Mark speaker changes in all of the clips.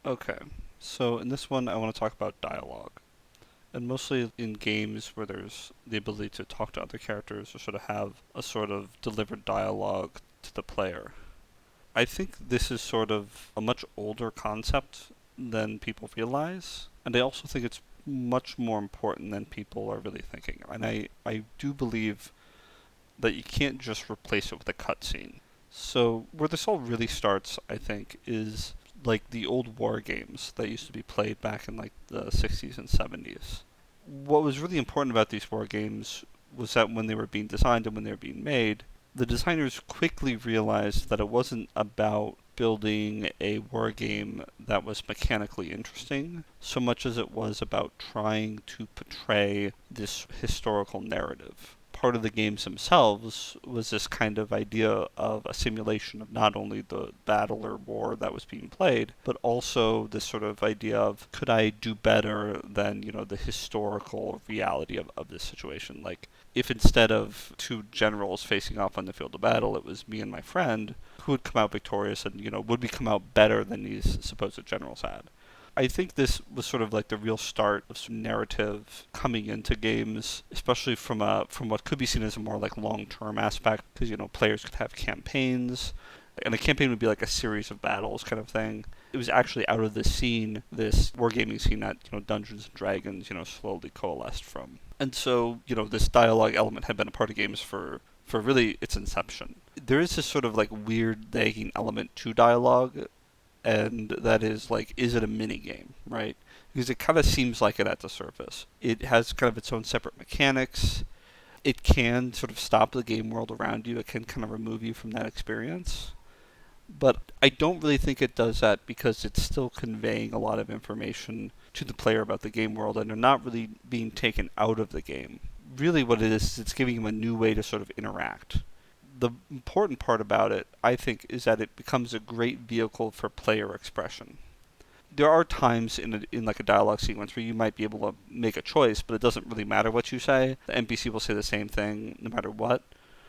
Speaker 1: Okay, so in this one, I want to talk about dialogue. And mostly in games where there's the ability to talk to other characters or sort of have a sort of delivered dialogue to the player. I think this is sort of a much older concept than people realize. And I also think it's much more important than people are really thinking. And I do believe that you can't just replace it with a cutscene. So where this all really starts, I think, is like the old war games that used to be played back in like the 60s and 70s. What was really important about these war games was that when they were being designed and when they were being made, the designers quickly realized that it wasn't about building a war game that was mechanically interesting so much as it was about trying to portray this historical narrative. Part of the games themselves was this kind of idea of a simulation of not only the battle or war that was being played, but also this sort of idea of could I do better than, the historical reality of this situation? Like, if instead of two generals facing off on the field of battle, it was me and my friend, who would come out victorious and, would we come out better than these supposed generals had? I think this was sort of like the real start of some narrative coming into games, especially from what could be seen as a more like long-term aspect, because players could have campaigns, and a campaign would be like a series of battles kind of thing. It was actually out of this scene, this wargaming scene that Dungeons and Dragons slowly coalesced from, and so this dialogue element had been a part of games for really its inception. There is this sort of like weird lagging element to dialogue, and that is like, is it a mini game, right? Because it kind of seems like it at the surface. It has kind of its own separate mechanics. It can sort of stop the game world around you. It can kind of remove you from that experience. But I don't really think it does that because it's still conveying a lot of information to the player about the game world, and they're not really being taken out of the game. Really, what it is it's giving them a new way to sort of interact. The important part about it, I think, is that it becomes a great vehicle for player expression. There are times in like a dialogue sequence where you might be able to make a choice, but it doesn't really matter what you say. The NPC will say the same thing no matter what.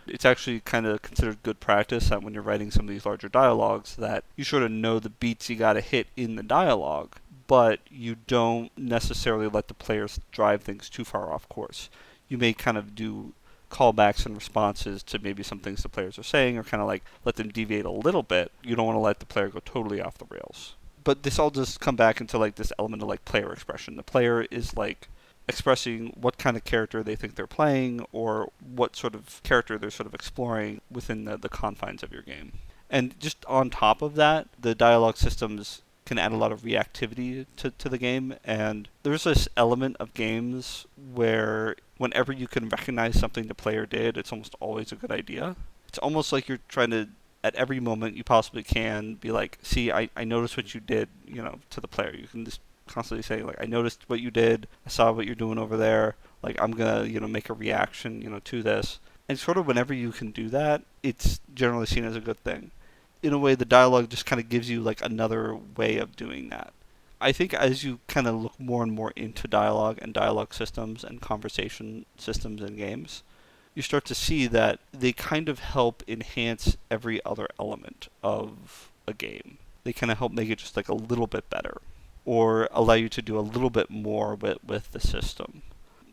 Speaker 1: It's actually kind of considered good practice that when you're writing some of these larger dialogues that you sort of know the beats you got to hit in the dialogue, but you don't necessarily let the players drive things too far off course. You may kind of do callbacks and responses to maybe some things the players are saying, or kind of like let them deviate a little bit. You don't want to let the player go totally off the rails. But this all just come back into like this element of like player expression. The player is like expressing what kind of character they think they're playing or what sort of character they're sort of exploring within the confines of your game. And just on top of that, the dialogue systems can add a lot of reactivity to the game. And there's this element of games where whenever you can recognize something the player did, it's almost always a good idea. It's almost like you're trying to, at every moment you possibly can, be like, see, I noticed what you did, to the player. You can just constantly say, like, I noticed what you did, I saw what you're doing over there, like, I'm gonna, make a reaction, to this. And sort of whenever you can do that, it's generally seen as a good thing. In a way, the dialogue just kind of gives you, like, another way of doing that. I think as you kind of look more and more into dialogue and dialogue systems and conversation systems in games, you start to see that they kind of help enhance every other element of a game. They kind of help make it just like a little bit better, or allow you to do a little bit more with the system.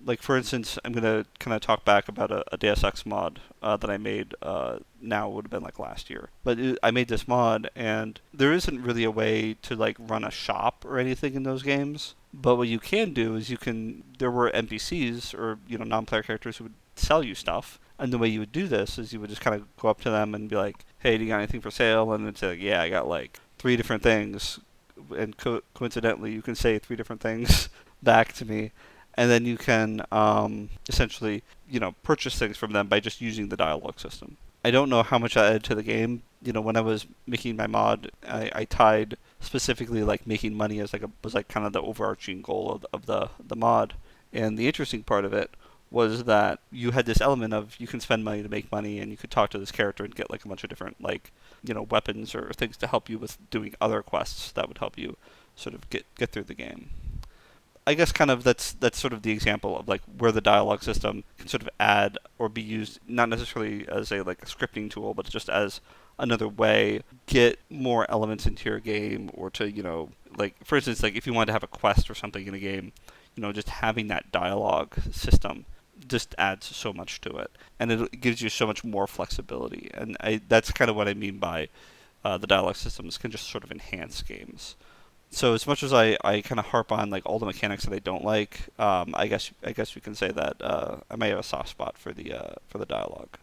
Speaker 1: Like, for instance, I'm going to kind of talk back about a Deus Ex mod that I made. Now it would have been like last year. But I made this mod, and there isn't really a way to like run a shop or anything in those games. But what you can do is there were NPCs or, non-player characters who would sell you stuff. And the way you would do this is you would just kind of go up to them and be like, hey, do you got anything for sale? And they'd say, like, yeah, I got like 3 different things. And coincidentally, you can say 3 different things back to me, and then you can essentially, purchase things from them by just using the dialogue system. I don't know how much I added to the game. When I was making my mod, I tied specifically like making money as like was like kind of the overarching goal of the mod. And the interesting part of it was that you had this element of you can spend money to make money, and you could talk to this character and get like a bunch of different like weapons or things to help you with doing other quests that would help you sort of get through the game. I guess kind of that's sort of the example of like where the dialogue system can sort of add or be used not necessarily as a like a scripting tool, but just as another way get more elements into your game, or to like for instance, like if you wanted to have a quest or something in a game, just having that dialogue system just adds so much to it, and it gives you so much more flexibility. And that's kind of what I mean by the dialogue systems can just sort of enhance games. So as much as I kind of harp on like all the mechanics that I don't like, I guess you can say that I may have a soft spot for the dialogue.